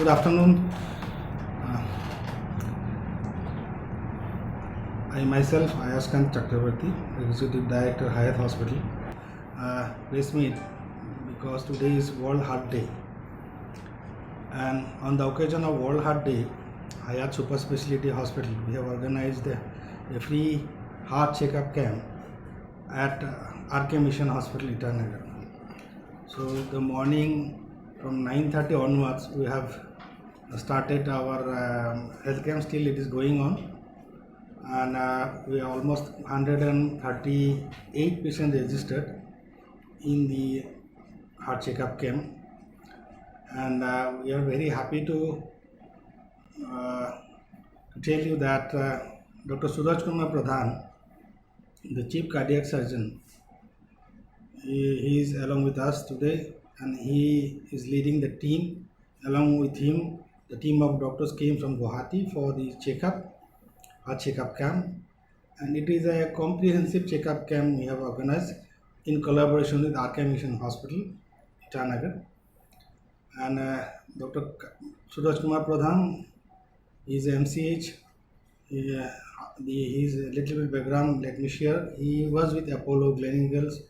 Good afternoon. Uh, I myself, Ayaskant Chakravarti, Executive Director, Hayat Hospital, press meet because today is World Heart Day. And on the occasion of World Heart Day, Hayat Super Speciality Hospital, we have organized a free heart checkup camp at RK Mission Hospital, Itanagar. So the morning from 9:30 onwards, we have started our health camp. Still it is going on, and we are almost 138 patients registered in the heart checkup camp, and we are very happy to tell you that Dr. Suraj Kumar Pradhan, the Chief Cardiac Surgeon, he is along with us today, and he is leading the team. Along with him, the team of doctors came from Guwahati for the heart checkup camp, and it is a comprehensive checkup camp we have organized in collaboration with RK Mission Hospital, Itanagar. And Dr. Suraj Kumar Pradhan is MCH. His little bit background, let me share. He was with Apollo Gleneagles,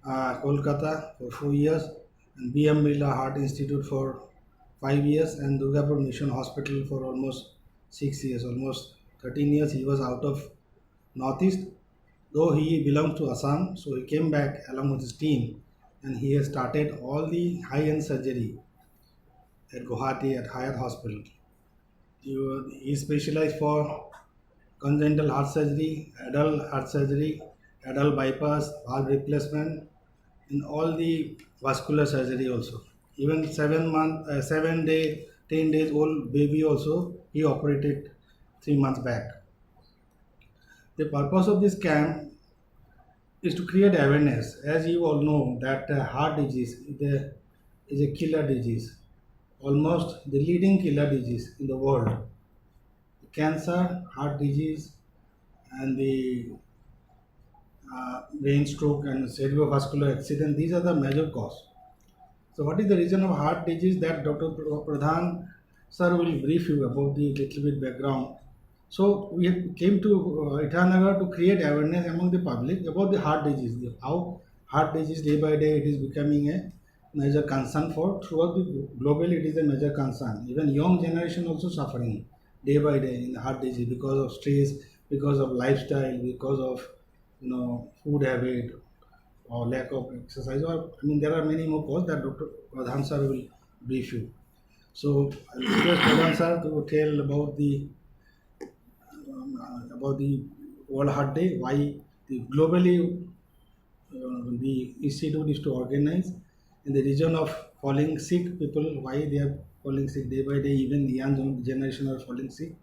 Kolkata for 4 years, and BM Birla Heart Institute for 5 years, and Durgapur Mission Hospital for almost 6 years, almost 13 years. He was out of Northeast, though he belongs to Assam, so he came back along with his team, and he has started all the high-end surgery at Guwahati at Hayat Hospital. He specialized for congenital heart surgery, adult bypass, valve replacement, and all the vascular surgery also. Even 10 days old baby also he operated 3 months back. The purpose of this camp is to create awareness. As you all know that heart disease is a killer disease, almost the leading killer disease in the world. Cancer, heart disease, and the brain stroke and cerebrovascular accident, these are the major cause. So what is the reason of heart disease? That Dr. Pradhan sir will brief you about the little bit background. So we came to Itanagar to create awareness among the public about the heart disease, how heart disease day by day it is becoming a major concern for throughout the globally. It is a major concern. Even young generation also suffering day by day in heart disease because of stress, because of lifestyle, because of food habit or lack of exercise, or there are many more causes that Dr. Pradhan sir will brief you. So I request Pradhan sir to tell about the World Heart Day, why globally the institute is to organize in the region of falling sick people, why they are falling sick day by day, even the young generation are falling sick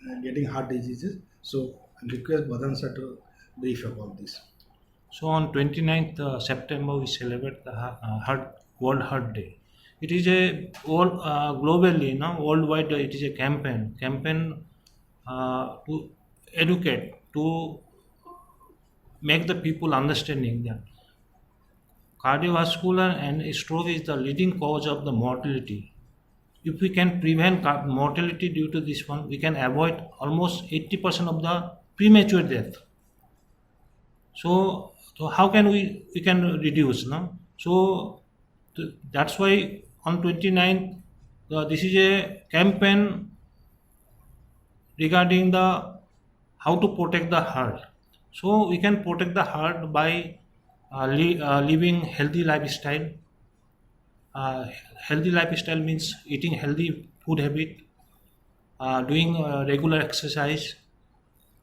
and getting heart diseases. So I request Pradhan sir to brief about this. So on 29th September, we celebrate the World Heart Day. It is a globally, worldwide. It is a campaign to educate, to make the people understanding that cardiovascular and stroke is the leading cause of the mortality. If we can prevent mortality due to this one, we can avoid almost 80% of the premature death. So how can we can reduce, no? So that's why on 29th this is a campaign regarding the how to protect the heart. So we can protect the heart by living healthy lifestyle. Healthy lifestyle means eating healthy food habit, doing regular exercise,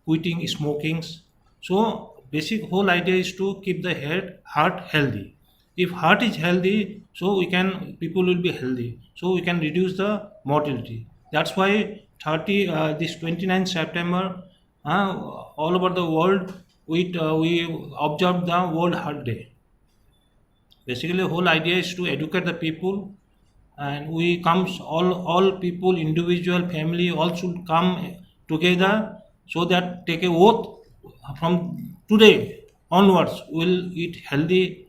quitting smoking. So basic whole idea is to keep the heart healthy. If heart is healthy, so people will be healthy. So we can reduce the mortality. That's why 30 this 29th September, all over the world we observe the World Heart Day. Basically, the whole idea is to educate the people, and we comes all people, individual, family, all should come together so that take a oath from today onwards. We'll eat healthy,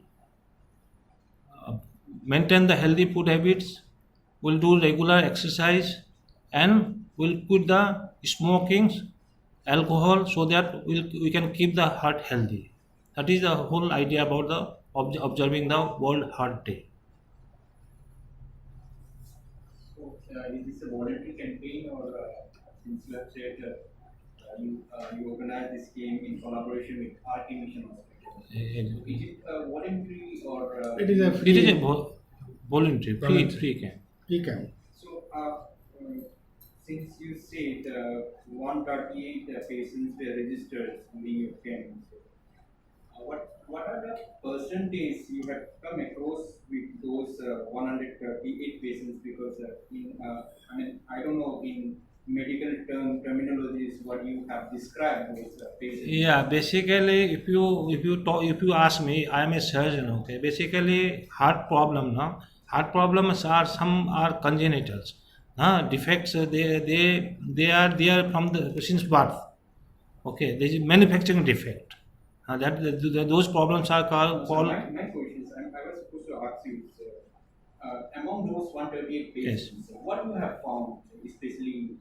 maintain the healthy food habits. will do regular exercise, and will quit the smoking, alcohol, so that we can keep the heart healthy. That is the whole idea about the observing the World Heart Day. So, is this a voluntary campaign, or since you have said you organize this game in collaboration with RT Mission Hospital? Is it voluntary, or It is a It free, is a voluntary, Voluntary. free camp. free camp. so? Since you said 138 patients were registered during your camp, what are the percentage you have come across with those 138 patients? Because I mean, I don't know in medical terminologies what you have described those patients. Yeah, basically, if you ask me, I am a surgeon. Okay, basically, heart problem. No, heart problems are some are congenitals. Defects. They are there from the since birth. Okay, there is manufacturing defect. Those problems are So called my question is, I was supposed to ask you, among those 138 Yes. patients, what you have found, especially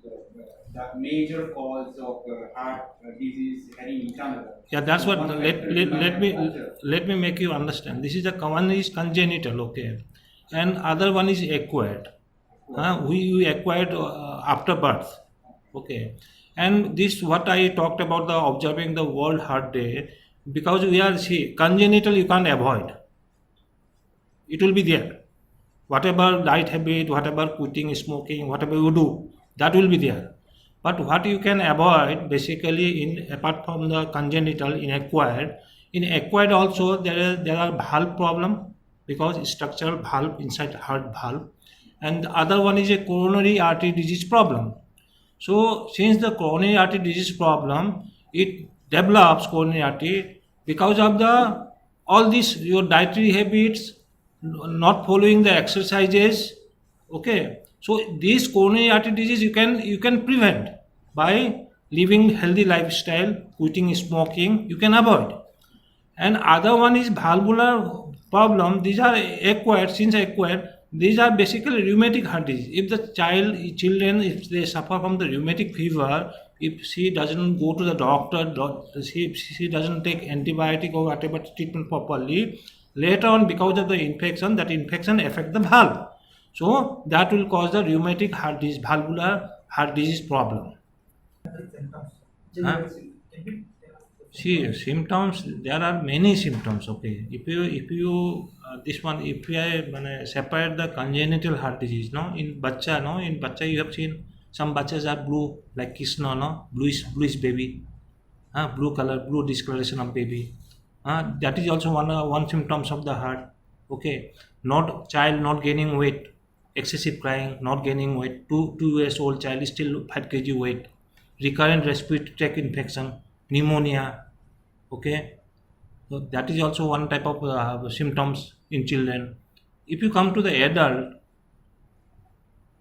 the major cause of heart disease in each another? Yeah, that's what One let, factor let, you might let have me observed. let me make you understand. This is the one is congenital, okay, and other one is acquired. We acquired after birth, okay, and this what I talked about the observing the World Heart Day, because we are see congenital you can't avoid. It will be there. Whatever diet habit, whatever quitting smoking, whatever you do, that will be there. But what you can avoid basically in apart from the congenital in acquired also there are valve problem because structural valve inside heart valve, and the other one is a coronary artery disease problem. So since the coronary artery disease problem, it develops coronary artery because of the all these your dietary habits, not following the exercises. Okay, so this coronary artery disease you can prevent by living healthy lifestyle, quitting smoking. You can avoid, and other one is valvular problem. These are acquired. Since acquired, these are basically rheumatic heart disease. If the children, if they suffer from the rheumatic fever, if she doesn't go to the doctor, she doesn't take antibiotic or whatever treatment properly, later on because of the infection, that infection affect the valve, so that will cause the rheumatic heart disease, valvular heart disease problem. Huh? See symptoms. There are many symptoms. Okay, if you this one if you separate the congenital heart disease, no, in bacha, no, in bacha you have seen some bachas are blue like Krishna, no, bluish baby, blue color, blue discoloration of baby. That is also one symptoms of the heart. Okay, not child not gaining weight, excessive crying, not gaining weight. 2 years old child is still 5 kg weight, recurrent respiratory tract infection, pneumonia. Okay, so that is also one type of symptoms in children. If you come to the adult,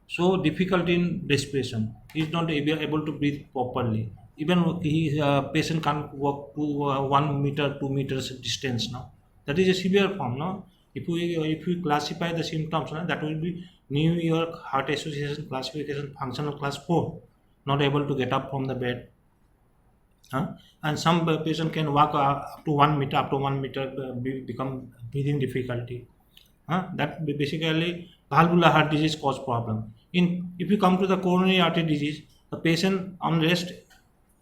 so difficulty in respiration, he is not able to breathe properly. Even he patient can't walk to 1 meter 2 meters distance now. That is a severe form, no. If we classify the symptoms, no, that will be New York Heart Association classification functional class 4, not able to get up from the bed. And some patient can walk up to 1 meter, up to 1 meter, become breathing difficulty. That basically valvular heart disease cause problem. In if you come to the coronary artery disease, the patient on rest,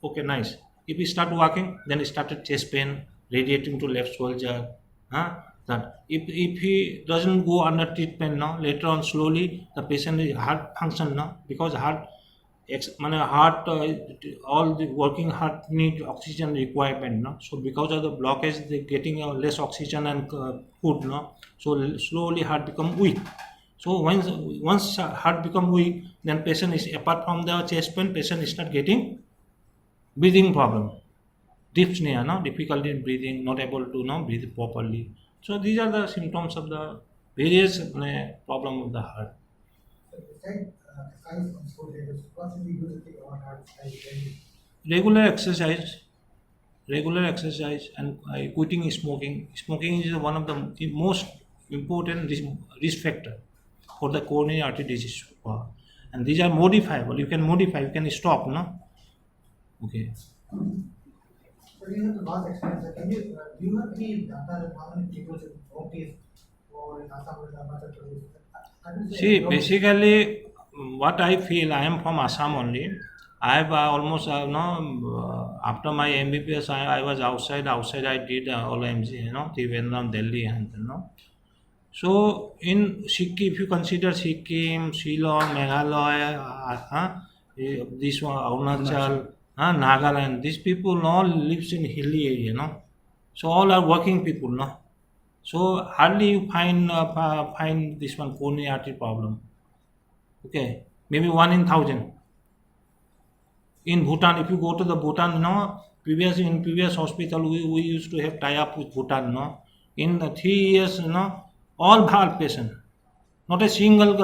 okay, nice. If he start walking, then he started chest pain, radiating to left shoulder. That if he doesn't go under treatment now, later on slowly the patient heart function now, because heart heart all the working heart need oxygen requirement, no. So because of the blockage they getting less oxygen and food, no. So slowly heart become weak. So once heart become weak, then patient is apart from the chest pain, patient start getting breathing problem, dyspnea, no, difficulty in breathing, not able to breathe properly. So these are the symptoms of the various problem of the heart. Besides exercise and sport habits, what should we do to keep our heart healthy? Regular exercise, and quitting smoking. Smoking is one of the most important risk factor. for the coronary artery disease. And these are modifiable. You can modify, you can stop, no? Okay. So you have the vast experience. Do you have any data on how many people should notice or in Assam or in Arunachal Pradesh? I would say See, no. basically, what I feel, I am from Assam only. I have almost, after my MBBS, I was outside. Outside, I did all MC, Trivandrum, Delhi, and So in Sikkim, if you consider Sikkim, Shillong, Meghalaya, this one, Arunachal, Nagaland, these people all lives in hilly area, no? So all are working people, no? So hardly you find this one coronary artery problem. Okay, maybe 1 in 1,000. In Bhutan, if you go to the Bhutan, in previous hospital we used to have tie up with Bhutan, in the 3 years, all Bhal patient, not a single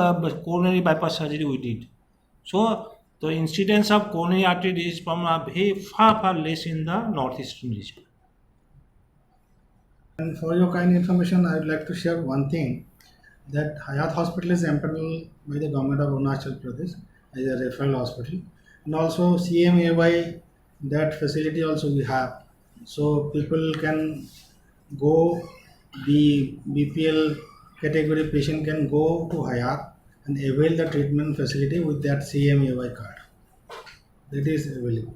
coronary bypass surgery we did. So the incidence of coronary artery disease from very far less in the northeastern region. And for your kind information, I would like to share one thing that Hayat Hospital is empaneled by the government of Arunachal Pradesh as a referral hospital, and also CMAY, that facility also we have. So people can go, the BPL category patient can go to Hayat and avail the treatment facility with that CMAY card that is available.